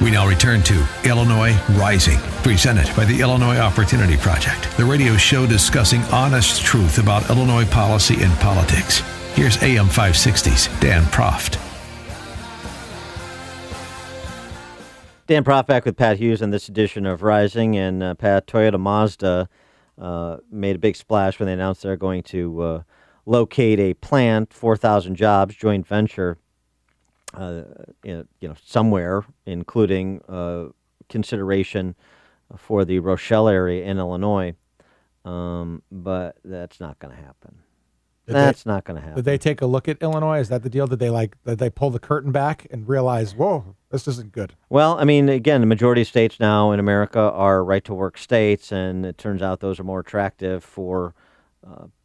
We now return to Illinois Rising, presented by the Illinois Opportunity Project, the radio show discussing honest truth about Illinois policy and politics. Here's AM 560's Dan Proft. Dan Proft back with Pat Hughes in this edition of Rising. And Pat, Toyota Mazda made a big splash when they announced they're going to locate a plant, 4,000 jobs, joint venture, somewhere, including consideration for the Rochelle area in Illinois. But that's not going to happen. That's not going to happen. Did they take a look at Illinois? Is that the deal? Did they pull the curtain back and realize, whoa, this isn't good? Well, I mean, again, the majority of states now in America are right-to-work states, and it turns out those are more attractive for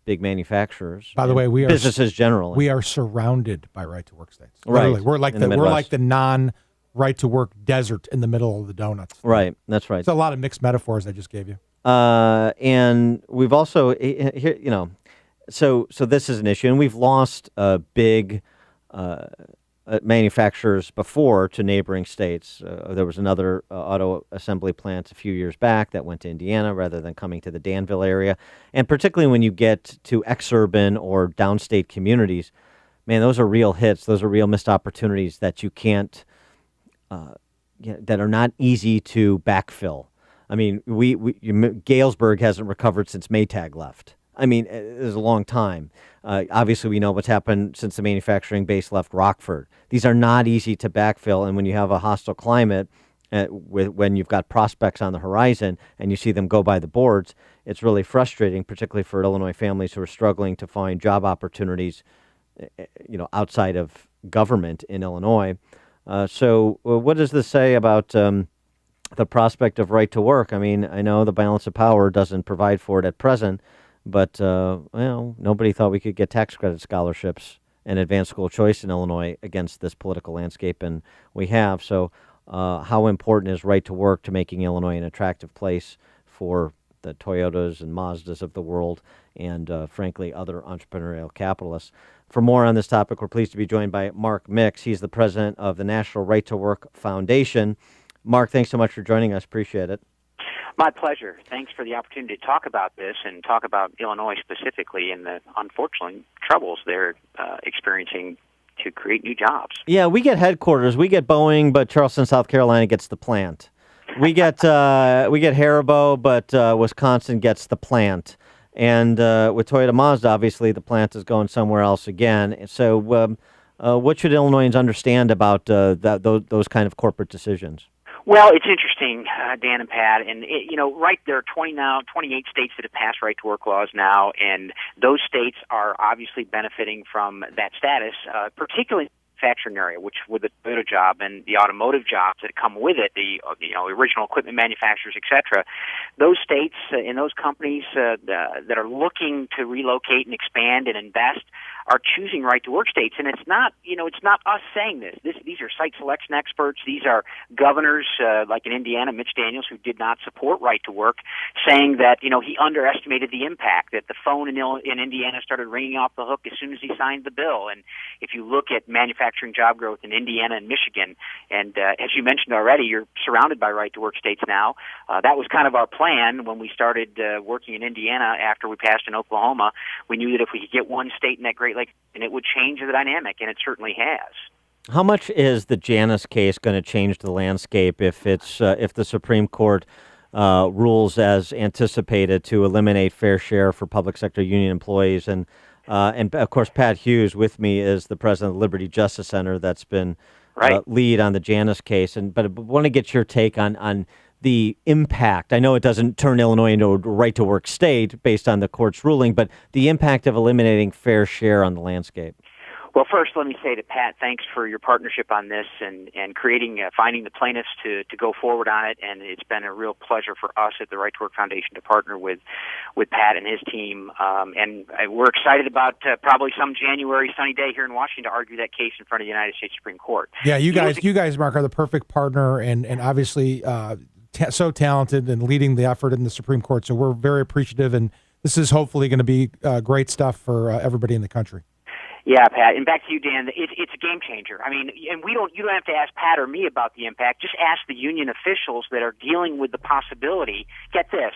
big manufacturers. By the way, we are businesses generally. We are surrounded by right-to-work states. Right. Literally, we're like the non-right-to-work desert in the middle of the donuts. Right. That's right. It's a lot of mixed metaphors I just gave you. And we've also here, So this is an issue, and we've lost big manufacturers before to neighboring states. There was another auto assembly plant a few years back that went to Indiana rather than coming to the Danville area. And particularly when you get to exurban or downstate communities, man, those are real hits. Those are real missed opportunities that you can't, that are not easy to backfill. I mean, Galesburg hasn't recovered since Maytag left. I mean, it was a long time. Obviously, we know what's happened since the manufacturing base left Rockford. These are not easy to backfill, and when you have a hostile climate, when you've got prospects on the horizon and you see them go by the boards, it's really frustrating, particularly for Illinois families who are struggling to find job opportunities, outside of government in Illinois. So what does this say about the prospect of right to work? I mean, I know the balance of power doesn't provide for it at present, but, nobody thought we could get tax credit scholarships and advanced school choice in Illinois against this political landscape, and we have. So how important is right to work to making Illinois an attractive place for the Toyotas and Mazdas of the world and, frankly, other entrepreneurial capitalists? For more on this topic, we're pleased to be joined by Mark Mix. He's the president of the National Right to Work Foundation. Mark, thanks so much for joining us. Appreciate it. My pleasure. Thanks for the opportunity to talk about this and talk about Illinois specifically and the unfortunate troubles they're experiencing to create new jobs. Yeah, we get headquarters. We get Boeing, but Charleston, South Carolina gets the plant. We get Haribo, but Wisconsin gets the plant. And with Toyota Mazda, obviously, the plant is going somewhere else again. So what should Illinoisans understand about those kind of corporate decisions? Well, it's interesting, Dan and Pat, and there are 28 states that have passed right-to-work laws now, and those states are obviously benefiting from that status, particularly in the manufacturing area, which with the Toyota job and the automotive jobs that come with it, the original equipment manufacturers, et cetera. Those states and those companies that are looking to relocate and expand and invest are choosing right-to-work states, and it's not us saying this. These are site selection experts. These are governors, like in Indiana, Mitch Daniels, who did not support right-to-work, saying that he underestimated the impact, that the phone in Indiana started ringing off the hook as soon as he signed the bill. And if you look at manufacturing job growth in Indiana and Michigan, and as you mentioned already, you're surrounded by right-to-work states now. That was kind of our plan when we started working in Indiana after we passed in Oklahoma. We knew that if we could get one state in that Great Lakes, and it would change the dynamic, and it certainly has. How much is the Janus case going to change the landscape if the Supreme Court rules as anticipated to eliminate fair share for public sector union employees? And of course, Pat Hughes with me is the president of the Liberty Justice Center that's been lead on the Janus case. But I want to get your take on the impact. I know it doesn't turn Illinois into a right-to-work state based on the court's ruling, but the impact of eliminating fair share on the landscape. Well, first, let me say to Pat, thanks for your partnership on this and finding the plaintiffs to go forward on it. And it's been a real pleasure for us at the Right to Work Foundation to partner with Pat and his team. And we're excited about probably some January sunny day here in Washington to argue that case in front of the United States Supreme Court. Yeah, you guys, Mark, are the perfect partner and obviously so talented and leading the effort in the Supreme Court. So we're very appreciative, and this is hopefully going to be great stuff for everybody in the country. Yeah, Pat, and back to you, Dan. It's a game changer. I mean, and you don't have to ask Pat or me about the impact. Just ask the union officials that are dealing with the possibility. Get this.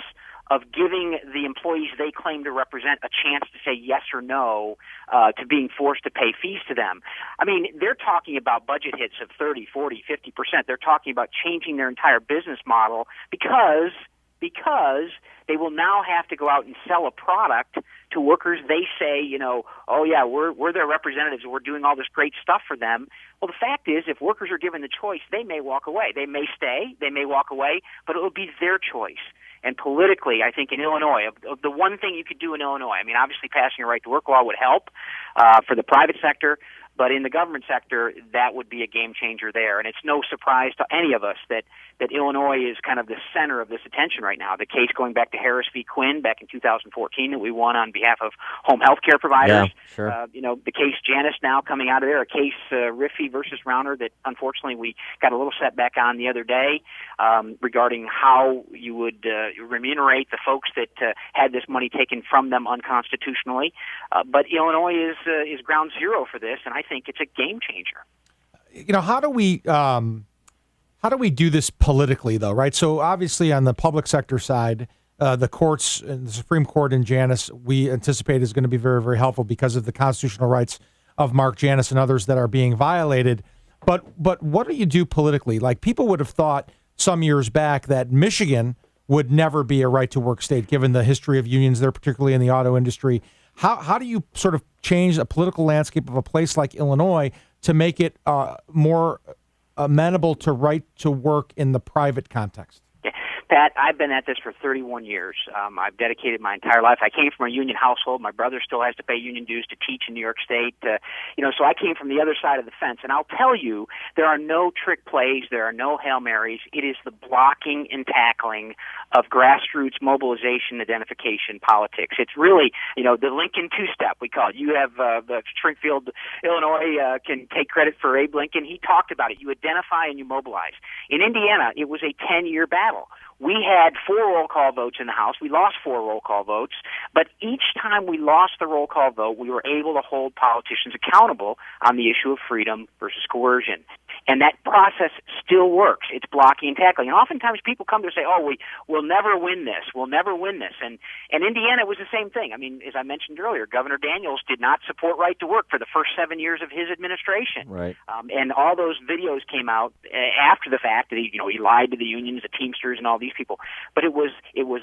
Of giving the employees they claim to represent a chance to say yes or no to being forced to pay fees to them. I mean, they're talking about budget hits of 30, 40, 50%. They're talking about changing their entire business model because they will now have to go out and sell a product to workers they say, oh yeah, we're their representatives and we're doing all this great stuff for them. Well, the fact is, if workers are given the choice, they may walk away. They may stay, they may walk away, but it will be their choice. And politically, I think in Illinois, of the one thing you could do in Illinois, I mean, obviously passing a right-to-work law would help for the private sector, but in the government sector, that would be a game changer there. And it's no surprise to any of us that Illinois is kind of the center of this attention right now. The case going back to Harris v. Quinn back in 2014 that we won on behalf of home health care providers. Yeah, sure. The case Janus now coming out of there, a case Riffey versus Rauner that unfortunately we got a little setback on the other day regarding how you would remunerate the folks that had this money taken from them unconstitutionally. But Illinois is ground zero for this, and I think it's a game changer. How do we do this politically, though, right? So obviously on the public sector side, the courts and the Supreme Court in Janus, we anticipate is going to be very, very helpful because of the constitutional rights of Mark Janus and others that are being violated. But what do you do politically? Like, people would have thought some years back that Michigan would never be a right-to-work state, given the history of unions there, particularly in the auto industry. How do you sort of change the political landscape of a place like Illinois to make it more amenable to right to work in the private context? Pat, I've been at this for 31 years. I've dedicated my entire life. I came from a union household. My brother still has to pay union dues to teach in New York State. So I came from the other side of the fence. And I'll tell you, there are no trick plays. There are no Hail Marys. It is the blocking and tackling of grassroots mobilization, identification, politics. It's really, the Lincoln two-step, we call it. You have the Springfield, Illinois, can take credit for Abe Lincoln. He talked about it. You identify and you mobilize. In Indiana, it was a 10-year battle. We had 4 roll call votes in the House. We lost 4 roll call votes. But each time we lost the roll call vote, we were able to hold politicians accountable on the issue of freedom versus coercion. And that process still works. It's blocking and tackling. And oftentimes people come to say, we'll never win this. We'll never win this. And Indiana was the same thing. I mean, as I mentioned earlier, Governor Daniels did not support right to work for the first 7 years of his administration. Right. And all those videos came out after the fact that he lied to the unions, the Teamsters, and all these people. But it was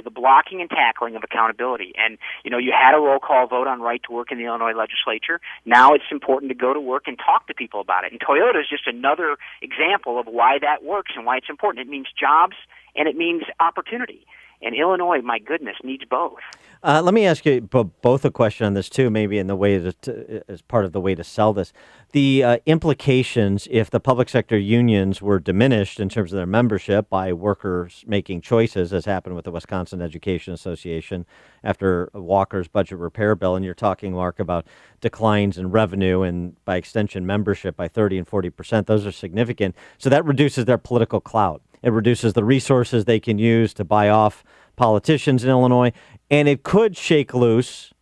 the blocking and tackling of accountability. And, you had a roll call vote on right to work in the Illinois legislature. Now it's important to go to work and talk to people about it. And Toyota is just another example of why that works and why it's important. It means jobs and it means opportunity. And Illinois, my goodness, needs both. Let me ask you both a question on this, too, maybe in the way as part of the way to sell this. The implications if the public sector unions were diminished in terms of their membership by workers making choices, as happened with the Wisconsin Education Association after Walker's budget repair bill, and you're talking, Mark, about declines in revenue and, by extension, membership by 30 and 40%. Those are significant. So that reduces their political clout. It reduces the resources they can use to buy off politicians in Illinois, and it could shake loose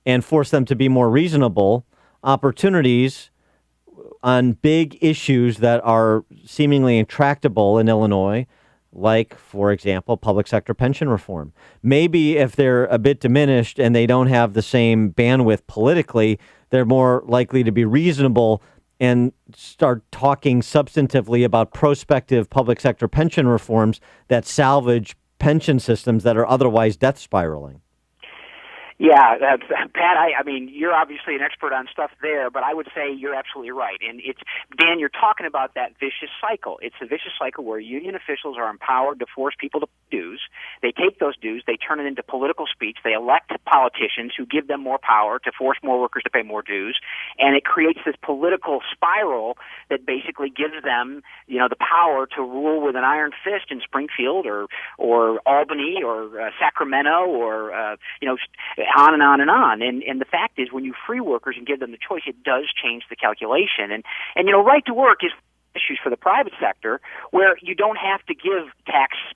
and force them to be more reasonable opportunities on big issues that are seemingly intractable in Illinois, like, for example, public sector pension reform. Maybe if they're a bit diminished and they don't have the same bandwidth politically, they're more likely to be reasonable and start talking substantively about prospective public sector pension reforms that salvage pension systems that are otherwise death spiraling. Yeah, Pat, I mean, you're obviously an expert on stuff there, but I would say you're absolutely right. And Dan, you're talking about that vicious cycle. It's a vicious cycle where union officials are empowered to force people to pay dues. They take those dues, they turn it into political speech. They elect politicians who give them more power to force more workers to pay more dues. And it creates this political spiral that basically gives them, the power to rule with an iron fist in Springfield or Albany or Sacramento or, on and on and on. And the fact is, when you free workers and give them the choice, it does change the calculation. And right to work is issues for the private sector where you don't have to give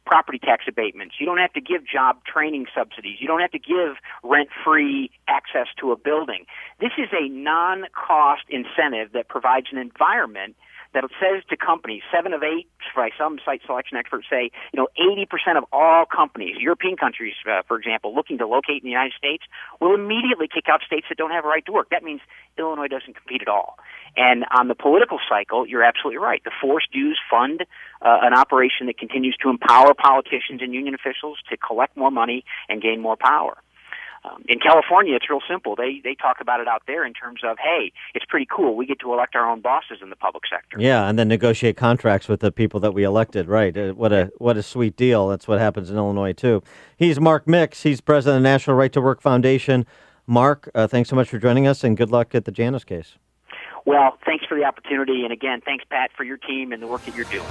property tax abatements. You don't have to give job training subsidies. You don't have to give rent-free access to a building. This is a non-cost incentive that provides an environment that says to companies, 7 of 8, by some site selection experts say, 80% of all companies, European countries, for example, looking to locate in the United States, will immediately kick out states that don't have a right to work. That means Illinois doesn't compete at all. And on the political cycle, you're absolutely right. The forced dues fund an operation that continues to empower politicians and union officials to collect more money and gain more power. In California, it's real simple. They talk about it out there in terms of, hey, it's pretty cool. We get to elect our own bosses in the public sector. Yeah, and then negotiate contracts with the people that we elected. Right. What a sweet deal. That's what happens in Illinois, too. He's Mark Mix. He's president of the National Right to Work Foundation. Mark, thanks so much for joining us, and good luck at the Janus case. Well, thanks for the opportunity. And again, thanks, Pat, for your team and the work that you're doing.